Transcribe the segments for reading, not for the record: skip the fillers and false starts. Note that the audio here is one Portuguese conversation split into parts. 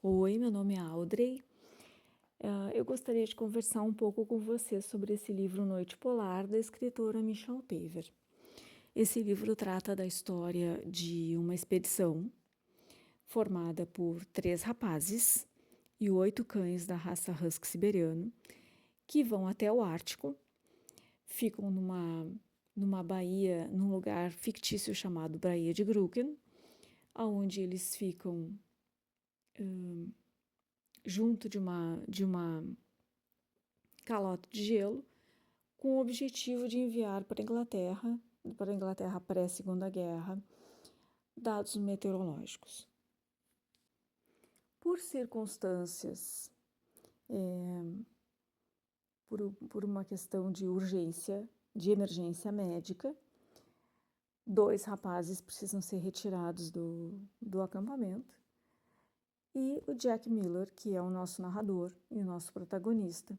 Oi, meu nome é Audrey. Eu gostaria de conversar um pouco com você sobre esse livro Noite Polar, da escritora Michelle Paver. Esse livro trata da história de uma expedição formada por 3 rapazes e 8 cães da raça Husky siberiano que vão até o Ártico, ficam numa baía, num lugar fictício chamado Baía de Grücken, onde eles ficam junto de uma calota de gelo, com o objetivo de enviar para a Inglaterra pré-Segunda Guerra, dados meteorológicos. Por circunstâncias, por uma questão de urgência, de emergência médica, 2 rapazes precisam ser retirados do acampamento e o Jack Miller, que é o nosso narrador e o nosso protagonista,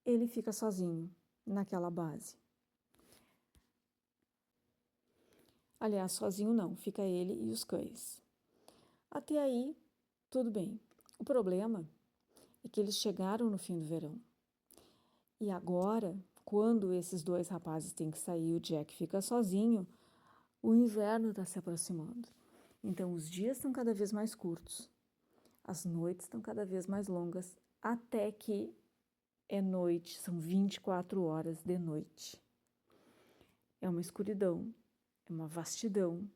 ele fica sozinho naquela base. Aliás, sozinho não, fica ele e os cães. Até aí, tudo bem. O problema é que eles chegaram no fim do verão. E agora, quando esses 2 rapazes têm que sair e o Jack fica sozinho, o inverno está se aproximando. Então, os dias estão cada vez mais curtos, as noites estão cada vez mais longas, até que é noite, são 24 horas de noite. É uma escuridão, é uma vastidão,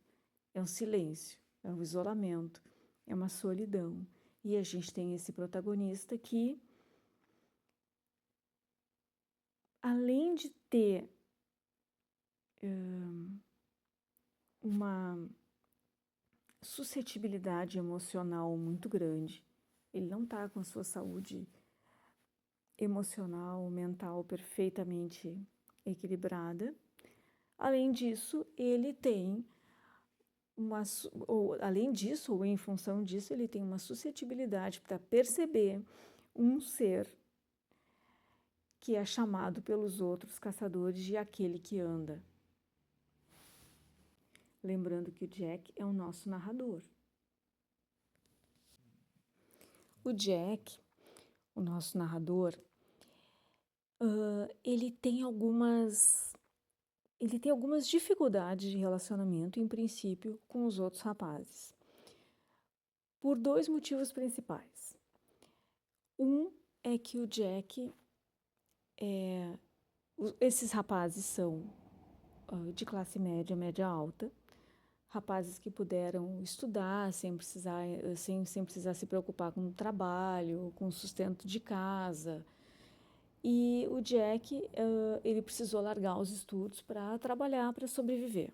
é um silêncio, é um isolamento, é uma solidão. E a gente tem esse protagonista que, além de ter uma suscetibilidade emocional muito grande, ele não está com a sua saúde emocional, mental perfeitamente equilibrada. Além disso, ele tem ou em função disso, ele tem uma suscetibilidade para perceber um ser que é chamado pelos outros caçadores de aquele que anda. Lembrando que o Jack é o nosso narrador. O Jack, o nosso narrador, ele tem algumas dificuldades de relacionamento, em princípio, com os outros rapazes. Por 2 motivos principais. Um é que o Jack, esses rapazes são de classe média, média alta, rapazes que puderam estudar sem precisar se preocupar com o trabalho, com o sustento de casa. E o Jack, ele precisou largar os estudos para trabalhar, para sobreviver.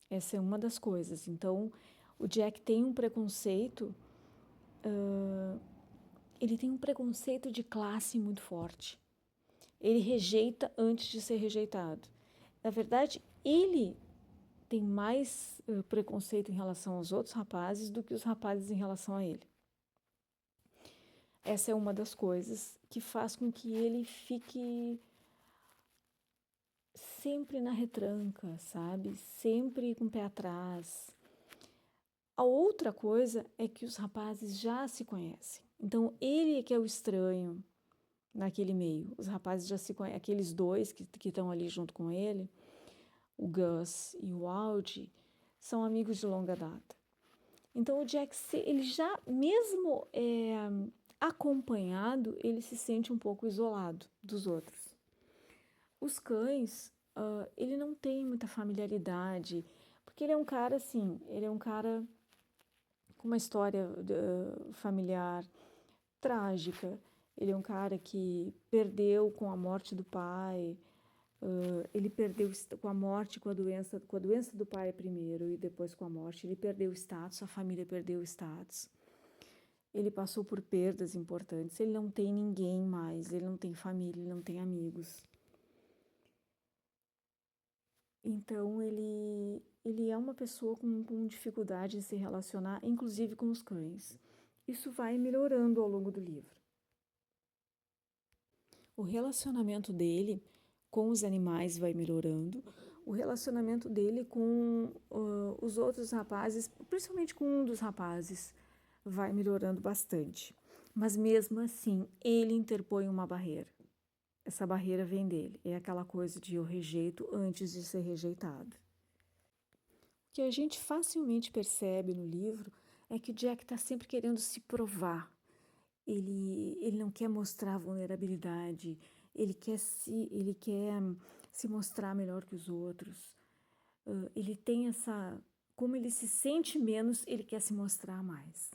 Essa é uma das coisas. Então, o Jack tem um preconceito, ele tem um preconceito de classe muito forte. Ele rejeita antes de ser rejeitado. Na verdade, ele tem mais preconceito em relação aos outros rapazes do que os rapazes em relação a ele. Essa é uma das coisas que faz com que ele fique sempre na retranca, sabe? Sempre com o pé atrás. A outra coisa é que os rapazes já se conhecem. Então, ele é que é o estranho naquele meio. Os rapazes já se conhecem, aqueles 2 que estão ali junto com ele, o Gus e o Aldi, são amigos de longa data. Então, o Jack, ele já, mesmo acompanhado, ele se sente um pouco isolado dos outros. Os cães, ele não tem muita familiaridade, porque ele é um cara assim, ele é um cara com uma história familiar trágica. Ele é um cara que perdeu com a morte do pai, ele perdeu com a morte, com a doença do pai primeiro e depois com a morte, ele perdeu o status, a família perdeu o status. Ele passou por perdas importantes, ele não tem ninguém mais, ele não tem família, ele não tem amigos. Então, ele é uma pessoa com dificuldade de se relacionar, inclusive com os cães. Isso vai melhorando ao longo do livro. O relacionamento dele com os animais vai melhorando, o relacionamento dele com os outros rapazes, principalmente com um dos rapazes, vai melhorando bastante. Mas mesmo assim, ele interpõe uma barreira. Essa barreira vem dele. É aquela coisa de eu rejeito antes de ser rejeitado. O que a gente facilmente percebe no livro é que o Jack está sempre querendo se provar. Ele não quer mostrar vulnerabilidade, ele quer se mostrar melhor que os outros. Ele tem essa... Como ele se sente menos, ele quer se mostrar mais.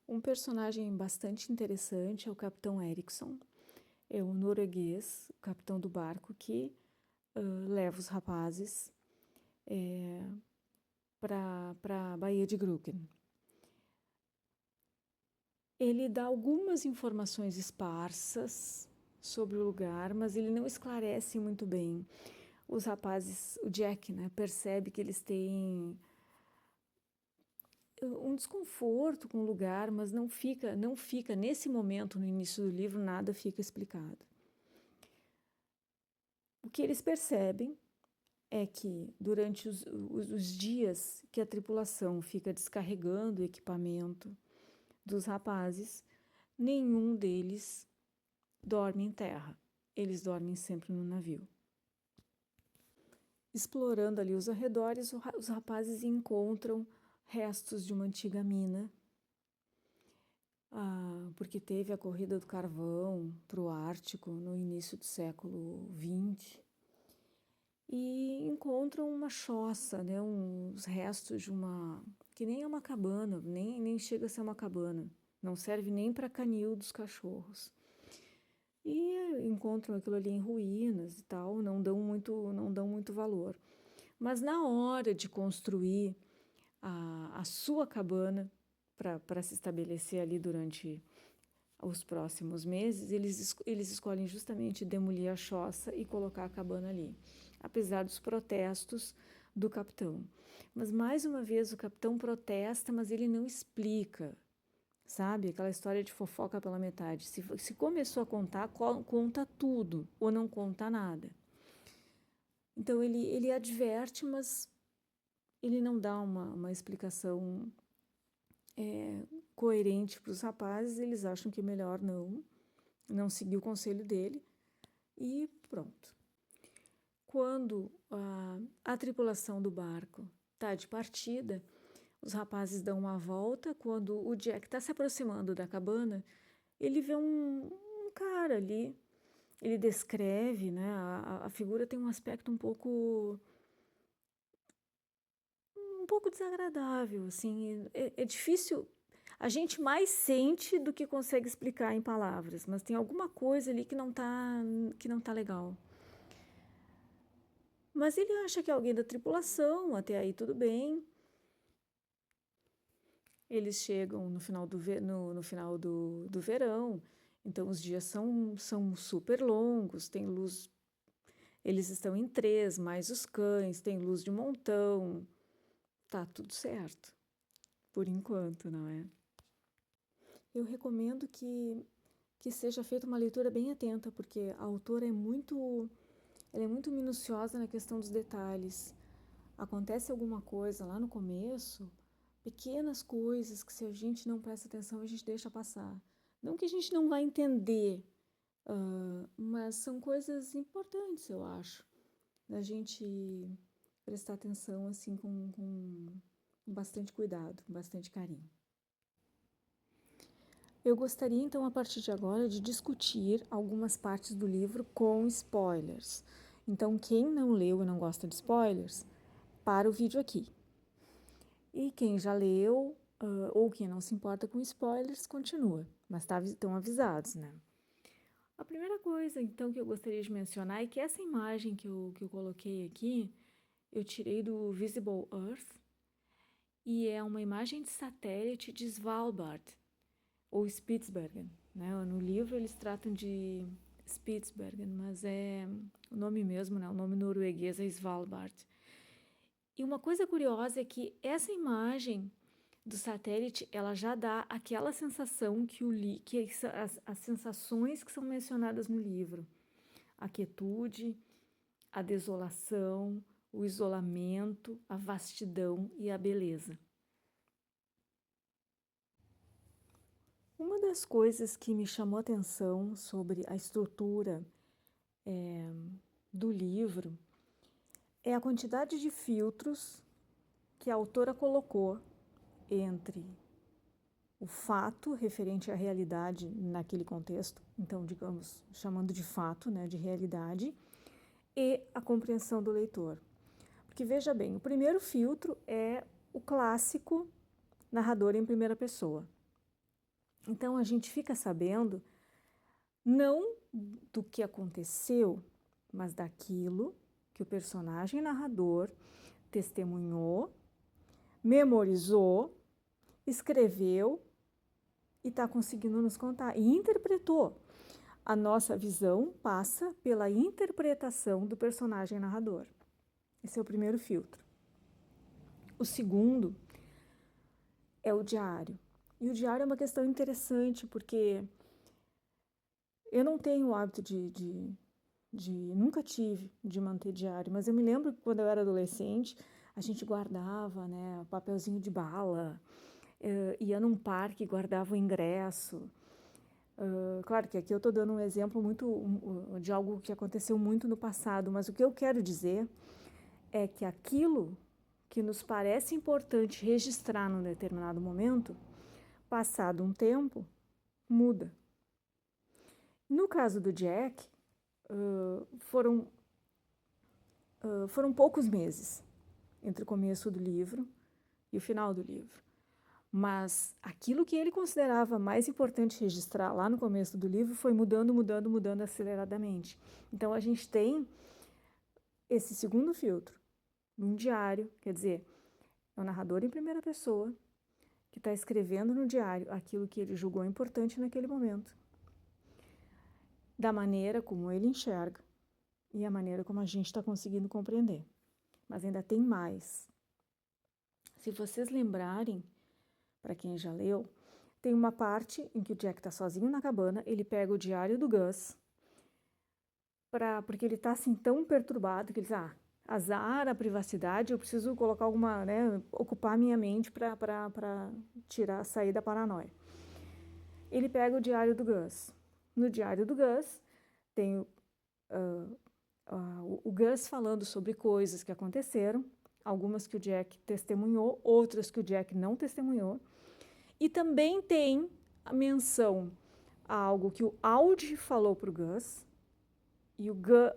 Um personagem bastante interessante é o Capitão Erickson. É o norueguês, o capitão do barco, que leva os rapazes para a Baía de Grücken. Ele dá algumas informações esparsas sobre o lugar, mas ele não esclarece muito bem. Os rapazes, o Jack, né, percebe que eles têm um desconforto com o lugar, mas não fica nesse momento, no início do livro, nada fica explicado. O que eles percebem é que durante os dias que a tripulação fica descarregando o equipamento dos rapazes, nenhum deles dorme em terra. Eles dormem sempre no navio. Explorando ali os arredores, os rapazes encontram restos de uma antiga mina, porque teve a corrida do carvão para o Ártico no início do século XX, e encontram uma choça, né, uns restos de uma... que nem é uma cabana, nem chega a ser uma cabana, não serve nem para canil dos cachorros. E encontram aquilo ali em ruínas e tal, não dão muito valor. Mas na hora de construir a sua cabana para se estabelecer ali durante os próximos meses, eles escolhem justamente demolir a choça e colocar a cabana ali, apesar dos protestos do capitão. Mas mais uma vez o capitão protesta, mas ele não explica, sabe? Aquela história de fofoca pela metade. Se começou a contar, conta tudo ou não conta nada. Então ele adverte, mas ele não dá uma explicação coerente para os rapazes. Eles acham que é melhor não seguir o conselho dele e pronto. Quando a tripulação do barco está de partida, os rapazes dão uma volta. Quando o Jack está se aproximando da cabana, ele vê um cara ali. Ele descreve, né? A figura tem um aspecto um pouco desagradável, assim. É difícil. A gente mais sente do que consegue explicar em palavras, mas tem alguma coisa ali que não tá legal. Mas ele acha que é alguém da tripulação, até aí tudo bem. Eles chegam no final do verão, então os dias são super longos, tem luz. Eles estão em 3, mais os cães, tem luz de montão. Tá tudo certo, por enquanto, não é? Eu recomendo que seja feita uma leitura bem atenta, porque a autora ela é muito minuciosa na questão dos detalhes. Acontece alguma coisa lá no começo, pequenas coisas que se a gente não presta atenção, a gente deixa passar. Não que a gente não vai entender, mas são coisas importantes, eu acho, da gente prestar atenção assim com bastante cuidado, com bastante carinho. Eu gostaria então, a partir de agora, de discutir algumas partes do livro com spoilers. Então, quem não leu e não gosta de spoilers, para o vídeo aqui. E quem já leu, ou quem não se importa com spoilers, continua. Mas estão avisados, né? A primeira coisa, então, que eu gostaria de mencionar é que essa imagem que eu coloquei aqui, eu tirei do Visible Earth, e é uma imagem de satélite de Svalbard, ou Spitsbergen, né? No livro eles tratam de Spitsbergen, mas é o nome mesmo, né? O nome norueguês é Svalbard. E uma coisa curiosa é que essa imagem do satélite, ela já dá aquela sensação que as sensações que são mencionadas no livro: a quietude, a desolação, o isolamento, a vastidão e a beleza. Uma das coisas que me chamou a atenção sobre a estrutura do livro é a quantidade de filtros que a autora colocou entre o fato referente à realidade naquele contexto, então, digamos, chamando de fato, né, de realidade, e a compreensão do leitor. Porque, veja bem, o primeiro filtro é o clássico narrador em primeira pessoa. Então, a gente fica sabendo não do que aconteceu, mas daquilo que o personagem narrador testemunhou, memorizou, escreveu e está conseguindo nos contar, e interpretou. A nossa visão passa pela interpretação do personagem narrador. Esse é o primeiro filtro. O segundo é o diário. E o diário é uma questão interessante, porque eu não tenho o hábito nunca tive de manter diário, mas eu me lembro que quando eu era adolescente, a gente guardava, né, papelzinho de bala, ia num parque e guardava o ingresso. Claro que aqui eu estou dando um exemplo de algo que aconteceu muito no passado, mas o que eu quero dizer é que aquilo que nos parece importante registrar num determinado momento, passado um tempo, muda. No caso do Jack, foram poucos meses entre o começo do livro e o final do livro. Mas aquilo que ele considerava mais importante registrar lá no começo do livro foi mudando aceleradamente. Então, a gente tem esse segundo filtro, num diário, quer dizer, é o narrador em primeira pessoa que está escrevendo no diário aquilo que ele julgou importante naquele momento, da maneira como ele enxerga e a maneira como a gente está conseguindo compreender. Mas ainda tem mais. Se vocês lembrarem, para quem já leu, tem uma parte em que o Jack está sozinho na cabana, ele pega o diário do Gus, porque ele está assim tão perturbado que ele diz, azar a privacidade, eu preciso colocar alguma, né, ocupar minha mente para sair da paranoia. Ele pega o diário do Gus. No diário do Gus tem o Gus falando sobre coisas que aconteceram, algumas que o Jack testemunhou, outras que o Jack não testemunhou. E também tem a menção a algo que o Audi falou para o Gus. E o Gus,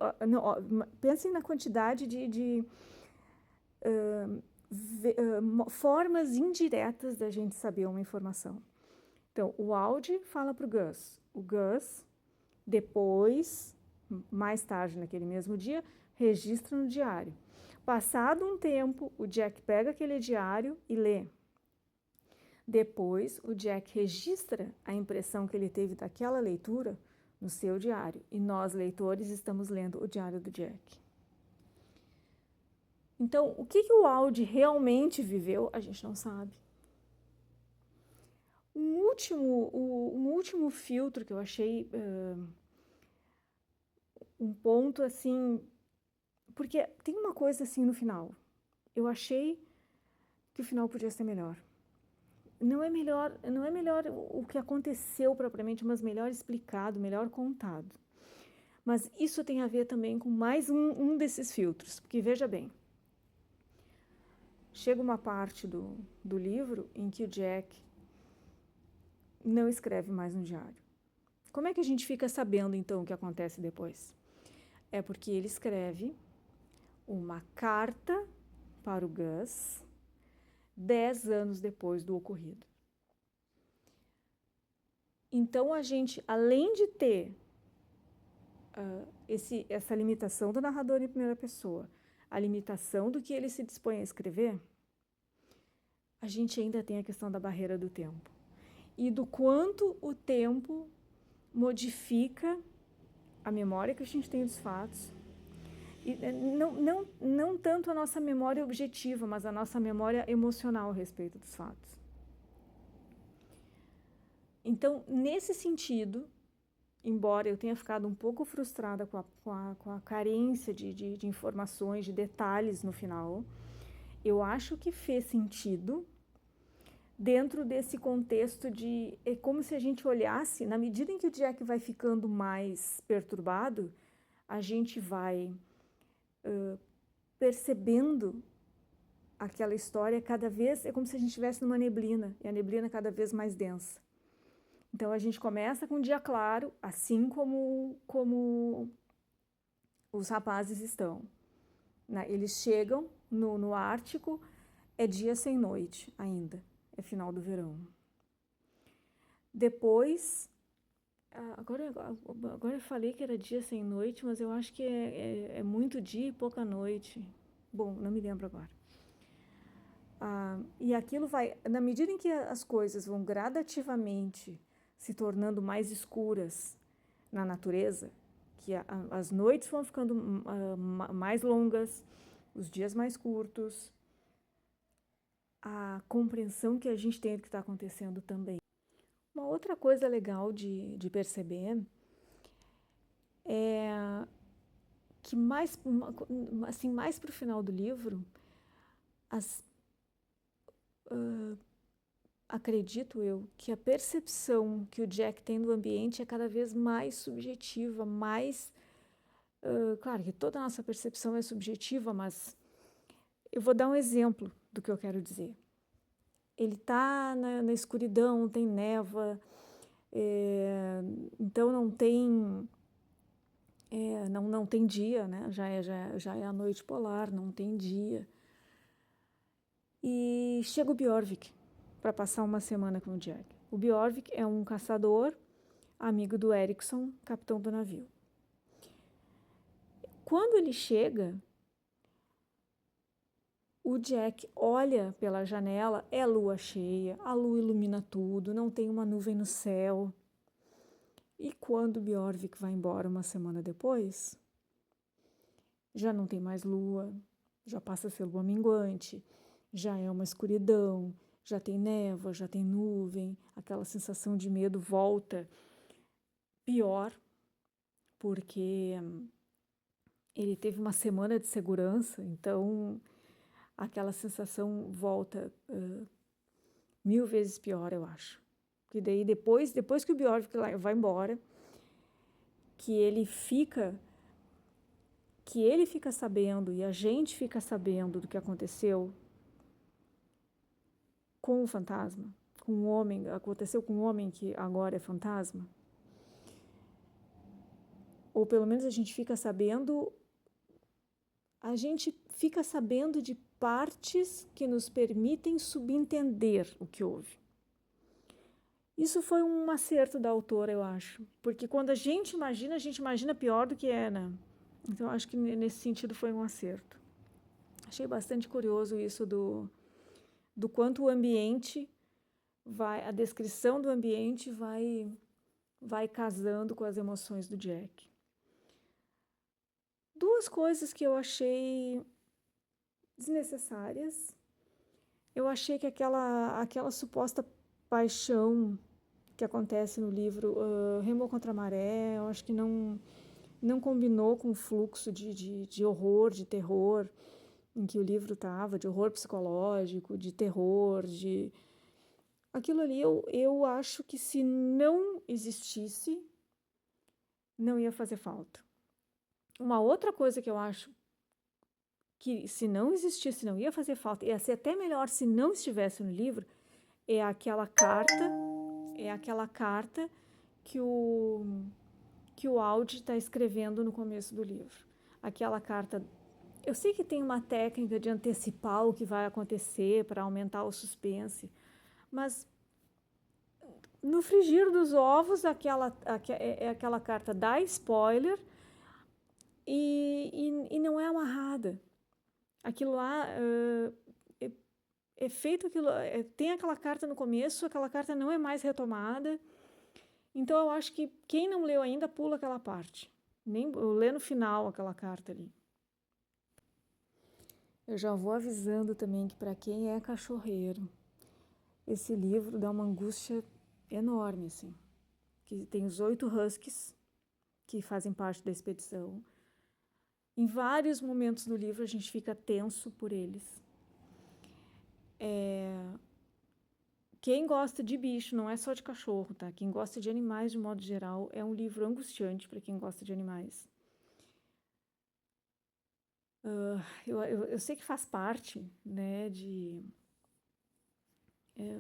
pensem na quantidade de formas indiretas da gente saber uma informação. Então, o Audi fala para o Gus. O Gus, depois, mais tarde naquele mesmo dia, registra no diário. Passado um tempo, o Jack pega aquele diário e lê. Depois, o Jack registra a impressão que ele teve daquela leitura no seu diário. E nós, leitores, estamos lendo o diário do Jack. Então, o que o Audi realmente viveu, a gente não sabe. Um último filtro que eu achei um ponto assim, porque tem uma coisa assim no final. Eu achei que o final podia ser melhor. Não é melhor o que aconteceu propriamente, mas melhor explicado, melhor contado. Mas isso tem a ver também com mais um desses filtros, porque veja bem, chega uma parte do livro em que o Jack não escreve mais no diário. Como é que a gente fica sabendo, então, o que acontece depois? É porque ele escreve uma carta para o Gus 10 anos depois do ocorrido. Então, a gente, além de ter essa limitação do narrador em primeira pessoa, a limitação do que ele se dispõe a escrever, a gente ainda tem a questão da barreira do tempo. E do quanto o tempo modifica a memória que a gente tem dos fatos. E não tanto a nossa memória objetiva, mas a nossa memória emocional a respeito dos fatos. Então, nesse sentido, embora eu tenha ficado um pouco frustrada com a carência de informações, de detalhes no final, eu acho que fez sentido dentro desse contexto de... É como se a gente olhasse, na medida em que o Jack vai ficando mais perturbado, a gente vai percebendo aquela história cada vez... É como se a gente estivesse numa neblina, e a neblina cada vez mais densa. Então, a gente começa com um dia claro, assim como os rapazes estão. Eles chegam no Ártico, é dia sem noite ainda, é final do verão. Depois, agora eu falei que era dia sem noite, mas eu acho que é muito dia e pouca noite. Bom, não me lembro agora. E aquilo vai, na medida em que as coisas vão gradativamente se tornando mais escuras na natureza, que as noites vão ficando mais longas, os dias mais curtos, a compreensão que a gente tem do que está acontecendo também. Uma outra coisa legal de perceber é que mais para o final do livro, acredito eu, que a percepção que o Jack tem do ambiente é cada vez mais subjetiva, claro que toda a nossa percepção é subjetiva, mas eu vou dar um exemplo do que eu quero dizer. Ele está na escuridão, tem névoa, então não tem dia, né? Já é a noite polar, não tem dia. E chega o Bjorvik para passar uma semana com o Jack. O Bjorvik é um caçador, amigo do Erickson, capitão do navio. Quando ele chega, o Jack olha pela janela, é lua cheia, a lua ilumina tudo, não tem uma nuvem no céu. E quando o Bjorvik vai embora uma semana depois, já não tem mais lua, já passa a ser lua minguante, já é uma escuridão, já tem névoa, já tem nuvem, aquela sensação de medo volta. Pior, porque ele teve uma semana de segurança, então aquela sensação volta 1000 vezes pior, eu acho. E daí depois que o Bjorvik vai embora, que ele fica sabendo e a gente fica sabendo do que aconteceu com o fantasma, com o homem, aconteceu com o homem que agora é fantasma. Ou pelo menos a gente fica sabendo de partes que nos permitem subentender o que houve. Isso foi um acerto da autora, eu acho, porque quando a gente imagina pior do que é, né? Então, eu acho que nesse sentido foi um acerto. Achei bastante curioso isso do quanto o ambiente a descrição do ambiente vai casando com as emoções do Jack. Duas coisas que eu achei desnecessárias. Eu achei que aquela suposta paixão que acontece no livro Remou contra a Maré, eu acho que não combinou com o fluxo de horror, de terror em que o livro estava, de horror psicológico, de terror, de... Aquilo ali eu acho que se não existisse, não ia fazer falta. Uma outra coisa que eu acho que se não existisse, não ia fazer falta, ia ser até melhor se não estivesse no livro, é aquela carta que o Audi está escrevendo no começo do livro. Aquela carta, eu sei que tem uma técnica de antecipar o que vai acontecer para aumentar o suspense, mas no frigir dos ovos, aquela carta dá spoiler e não é amarrada. Aquilo lá é feito tem aquela carta no começo, aquela carta não é mais retomada. Então, eu acho que quem não leu ainda pula aquela parte. Nem lê no final aquela carta ali. Eu já vou avisando também que para quem é cachorreiro, esse livro dá uma angústia enorme, assim. Que tem os 8 huskies que fazem parte da expedição. Em vários momentos do livro a gente fica tenso por eles. quem gosta de bicho, não é só de cachorro, tá? Quem gosta de animais de modo geral, é um livro angustiante para quem gosta de animais. Eu sei que faz parte, né,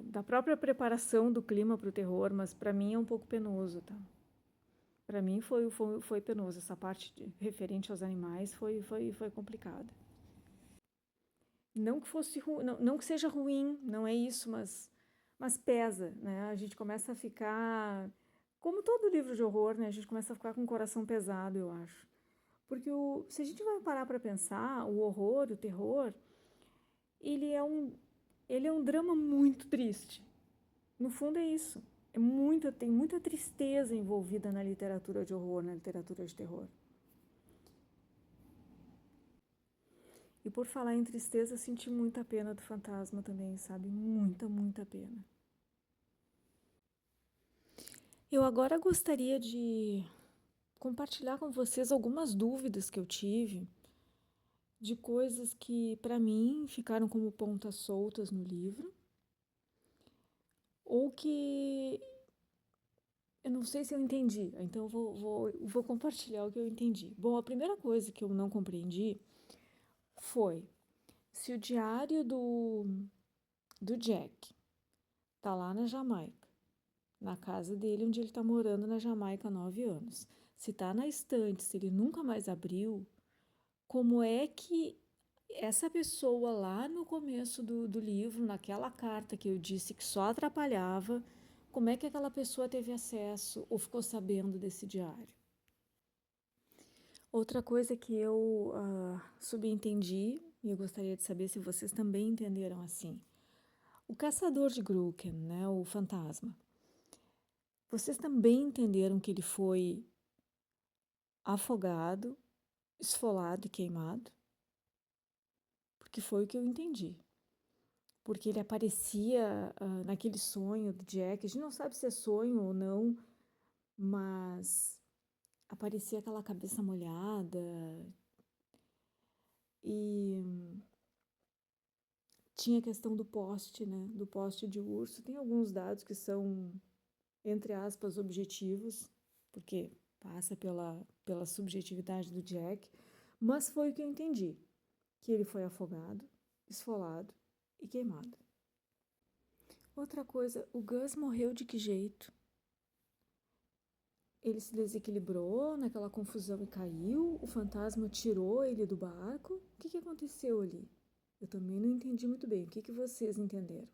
da própria preparação do clima para o terror, mas para mim é um pouco penoso, tá? Para mim foi penoso. Essa parte referente aos animais foi complicada. Não que fosse não que seja ruim, não é isso, mas pesa, né? A gente começa a ficar, como todo livro de horror, né? A gente começa a ficar com o coração pesado, eu acho. Porque se a gente vai parar para pensar, o horror, o terror, ele é um, ele é um drama muito triste. No fundo é isso. Tem muita tristeza envolvida na literatura de horror, na literatura de terror. E por falar em tristeza, senti muita pena do fantasma também, sabe? Muita, muita pena. Eu agora gostaria de compartilhar com vocês algumas dúvidas que eu tive de coisas que, para mim, ficaram como pontas soltas no livro, ou que eu não sei se eu entendi, então eu vou compartilhar o que eu entendi. Bom, a primeira coisa que eu não compreendi foi se o diário do Jack tá lá na Jamaica, na casa dele, onde ele está morando na Jamaica há 9 anos. Se está na estante, se ele nunca mais abriu, como é que essa pessoa lá no começo do livro, naquela carta que eu disse que só atrapalhava, como é que aquela pessoa teve acesso ou ficou sabendo desse diário? Outra coisa que eu subentendi, e eu gostaria de saber se vocês também entenderam assim. O caçador de Grooken, né, o fantasma, vocês também entenderam que ele foi afogado, esfolado e queimado? Porque foi o que eu entendi. Porque ele aparecia naquele sonho do Jack, a gente não sabe se é sonho ou não, mas aparecia aquela cabeça molhada e tinha a questão do poste, né? Do poste de urso. Tem alguns dados que são, entre aspas, objetivos, porque passa pela subjetividade do Jack, mas foi o que eu entendi, que ele foi afogado, esfolado e queimado. Outra coisa, o Gus morreu de que jeito? Ele se desequilibrou naquela confusão e caiu? O fantasma tirou ele do barco? O que aconteceu ali? Eu também não entendi muito bem. O que vocês entenderam?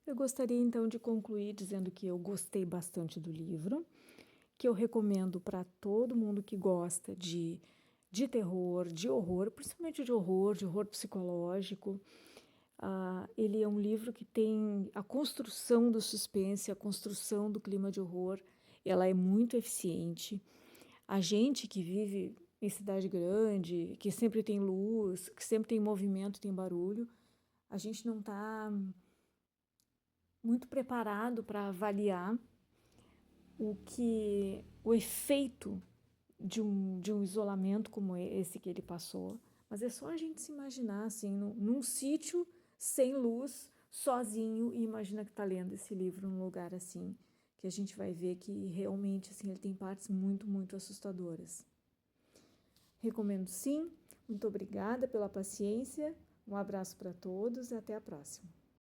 Eu gostaria então de concluir dizendo que eu gostei bastante do livro, que eu recomendo para todo mundo que gosta de terror, de horror, principalmente de horror psicológico. Ele é um livro que tem a construção do suspense, a construção do clima de horror, ela é muito eficiente. A gente que vive em cidade grande, que sempre tem luz, que sempre tem movimento, tem barulho, a gente não está muito preparado para avaliar o efeito de um isolamento como esse que ele passou. Mas é só a gente se imaginar assim, num sítio sem luz, sozinho, e imagina que está lendo esse livro num lugar assim, que a gente vai ver que realmente assim, ele tem partes muito, muito assustadoras. Recomendo sim, muito obrigada pela paciência, um abraço para todos e até a próxima.